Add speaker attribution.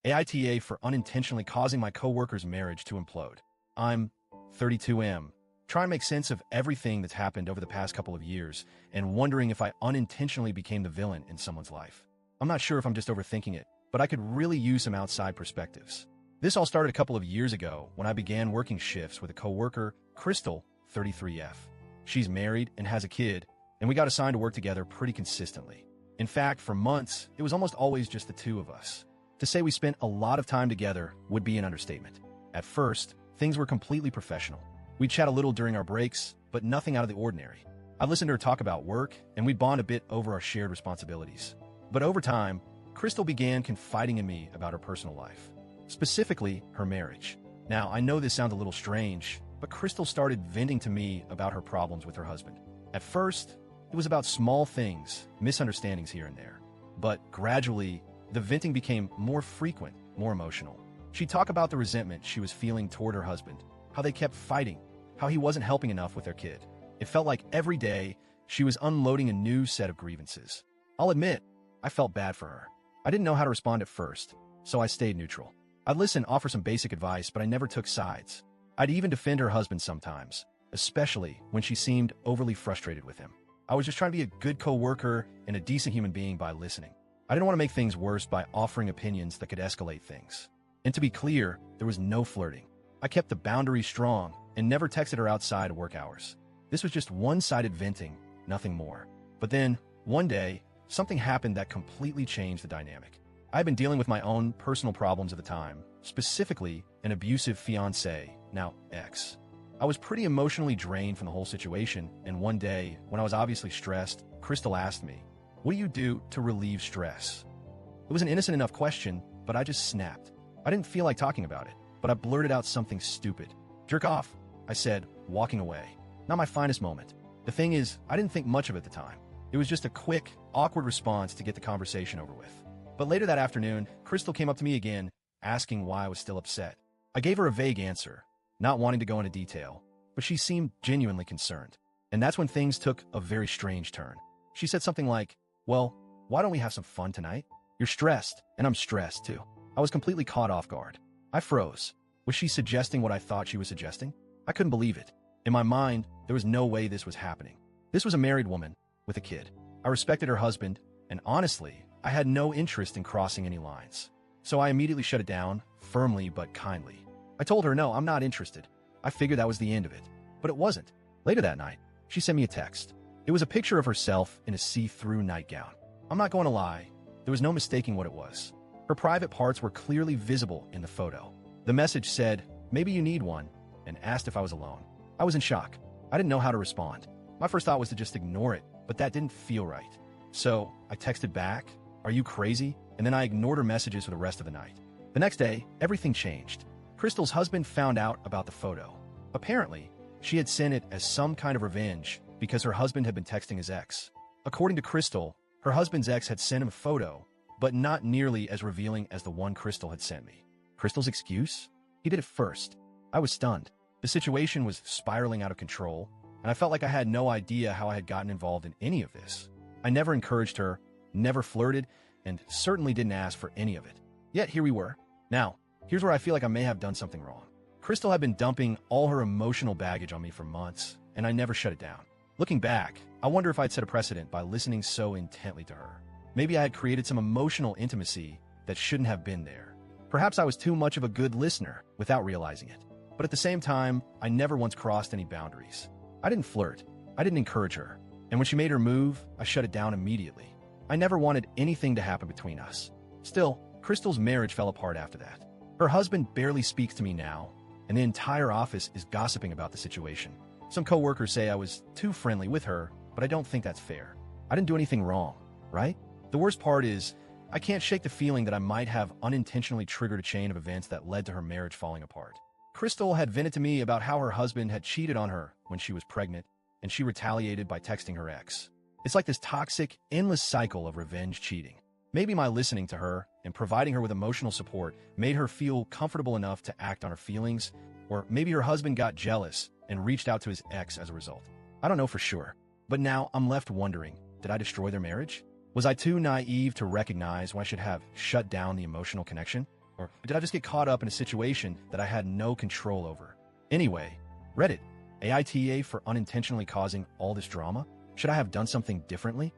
Speaker 1: AITA for unintentionally causing my coworker's marriage to implode. I'm 32M, trying to make sense of everything that's happened over the past couple of years and wondering if I unintentionally became the villain in someone's life. I'm not sure if I'm just overthinking it, but I could really use some outside perspectives. This all started a couple of years ago when I began working shifts with a coworker, Crystal, 33F. She's married and has a kid, and we got assigned to work together pretty consistently. In fact, for months, it was almost always just the two of us. To say we spent a lot of time together would be an understatement. At first, things were completely professional. We'd chat a little during our breaks, but nothing out of the ordinary. I'd listen to her talk about work, and we'd bond a bit over our shared responsibilities. But over time, Crystal began confiding in me about her personal life, specifically her marriage. Now, I know this sounds a little strange, but Crystal started venting to me about her problems with her husband. At first, it was about small things, misunderstandings here and there. But gradually, the venting became more frequent, more emotional. She'd talk about the resentment she was feeling toward her husband, how they kept fighting, how he wasn't helping enough with their kid. It felt like every day she was unloading a new set of grievances. I'll admit, I felt bad for her. I didn't know how to respond at first, so I stayed neutral. I'd listen, offer some basic advice, but I never took sides. I'd even defend her husband sometimes, especially when she seemed overly frustrated with him. I was just trying to be a good coworker and a decent human being by listening. I didn't want to make things worse by offering opinions that could escalate things. And to be clear, there was no flirting. I kept the boundaries strong and never texted her outside of work hours. This was just one-sided venting, nothing more. But then, one day, something happened that completely changed the dynamic. I had been dealing with my own personal problems at the time, specifically an abusive fiancé, now ex. I was pretty emotionally drained from the whole situation, and one day, when I was obviously stressed, Crystal asked me, "What do you do to relieve stress?" It was an innocent enough question, but I just snapped. I didn't feel like talking about it, but I blurted out something stupid. "Jerk off," I said, walking away. Not my finest moment. The thing is, I didn't think much of it at the time. It was just a quick, awkward response to get the conversation over with. But later that afternoon, Crystal came up to me again, asking why I was still upset. I gave her a vague answer, not wanting to go into detail, but she seemed genuinely concerned. And that's when things took a very strange turn. She said something like, "Well, why don't we have some fun tonight? You're stressed, and I'm stressed too." I was completely caught off guard. I froze. Was she suggesting what I thought she was suggesting? I couldn't believe it. In my mind, there was no way this was happening. This was a married woman with a kid. I respected her husband, and honestly, I had no interest in crossing any lines. So I immediately shut it down, firmly but kindly. I told her, no, I'm not interested. I figured that was the end of it. But it wasn't. Later that night, she sent me a text. It was a picture of herself in a see-through nightgown. I'm not going to lie, there was no mistaking what it was. Her private parts were clearly visible in the photo. The message said, "Maybe you need one," and asked if I was alone. I was in shock. I didn't know how to respond. My first thought was to just ignore it, but that didn't feel right. So I texted back, "Are you crazy?" And then I ignored her messages for the rest of the night. The next day, everything changed. Crystal's husband found out about the photo. Apparently, she had sent it as some kind of revenge because her husband had been texting his ex. According to Crystal, her husband's ex had sent him a photo, but not nearly as revealing as the one Crystal had sent me. Crystal's excuse? He did it first. I was stunned. The situation was spiraling out of control, and I felt like I had no idea how I had gotten involved in any of this. I never encouraged her, never flirted, and certainly didn't ask for any of it. Yet here we were. Now, here's where I feel like I may have done something wrong. Crystal had been dumping all her emotional baggage on me for months, and I never shut it down. Looking back, I wonder if I'd set a precedent by listening so intently to her. Maybe I had created some emotional intimacy that shouldn't have been there. Perhaps I was too much of a good listener without realizing it. But at the same time, I never once crossed any boundaries. I didn't flirt. I didn't encourage her. And when she made her move, I shut it down immediately. I never wanted anything to happen between us. Still, Crystal's marriage fell apart after that. Her husband barely speaks to me now, and the entire office is gossiping about the situation. Some coworkers say I was too friendly with her, but I don't think that's fair. I didn't do anything wrong, right? The worst part is, I can't shake the feeling that I might have unintentionally triggered a chain of events that led to her marriage falling apart. Crystal had vented to me about how her husband had cheated on her when she was pregnant, and she retaliated by texting her ex. It's like this toxic, endless cycle of revenge cheating. Maybe my listening to her and providing her with emotional support made her feel comfortable enough to act on her feelings, or maybe her husband got jealous and reached out to his ex as a result. I don't know for sure, but now I'm left wondering, did I destroy their marriage? Was I too naive to recognize when I should have shut down the emotional connection? Or did I just get caught up in a situation that I had no control over? Anyway, Reddit, AITA for unintentionally causing all this drama? Should I have done something differently?